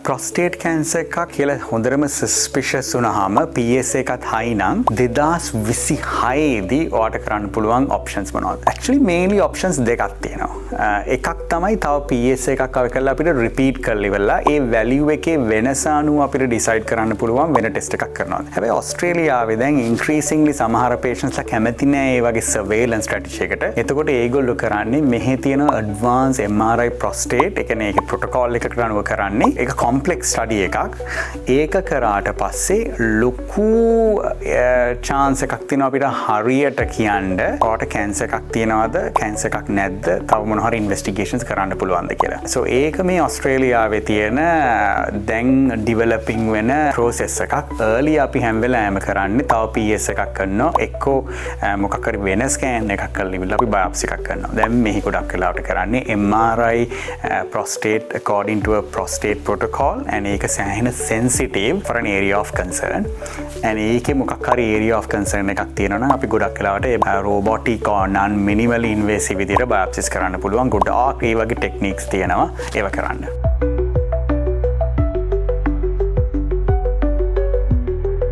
ප්‍රොස්ටේට් cancer එකක් කියලා හොඳටම සස්පිෂස් වුණාම PSA එකත් high නම් 2026 දී ඔයාට කරන්න පුළුවන් ඔප්ෂන්ස් මොනවද? actually mainly options දෙකක් තියෙනවා. එකක් තමයි තව PSA එකක් අව කරලා අපිට repeat කරලා ඉවරලා ඒ value එකේ වෙනස අනුව අපිට decide කරන්න පුළුවන් වෙන test එකක් කරනවා. හැබැයි ඕස්ට්‍රේලියාවේ දැන් increasingly සමහර patients ලා කැමති නෑ ඒ වගේ surveillance strategy එකට. එතකොට ඒගොල්ලෝ කරන්නේ මෙහි තියෙන advanced MRI prostate ඒ කියන්නේ ඒක protocol එකකට අනුව කරන්නේ. ඒක complex study එකක්. ඒක කරාට පස්සේ ලොකු chance එකක් තියෙනවා අපිට හරියට කියන්න ඔයාට cancer එකක් තියෙනවද cancer එකක් නැද්ද තව මොන හරි investigations කරන්න පුළුවන්ද කියලා. so ඒක මේ ඕස්ට්‍රේලියාවේ තියෙන දැන් developing වෙන process එකක්. early අපි හැම වෙලාවෙම කරන්නේ තව PS එකක් කරනවා එක්කෝ මොකක් හරි වෙන scan එකක් කරලා ඉවරලා අපි biopsy එකක් කරනවා. දැන් මෙහි ගොඩක් වෙලාවට කරන්නේ MRI prostate according to a prostate protocol and ඒක සෑහෙන sensitive for an area of concern and ඒකේ මොකක් හරි area of concern එකක් තියෙනවා නම් අපි ගොඩක් වෙලාවට robotic or non minimally invasive විදිහට biopsies කරන්න පුළුවන්. ගොඩාක් ඒ වගේ techniques තියෙනවා ඒව කරන්න.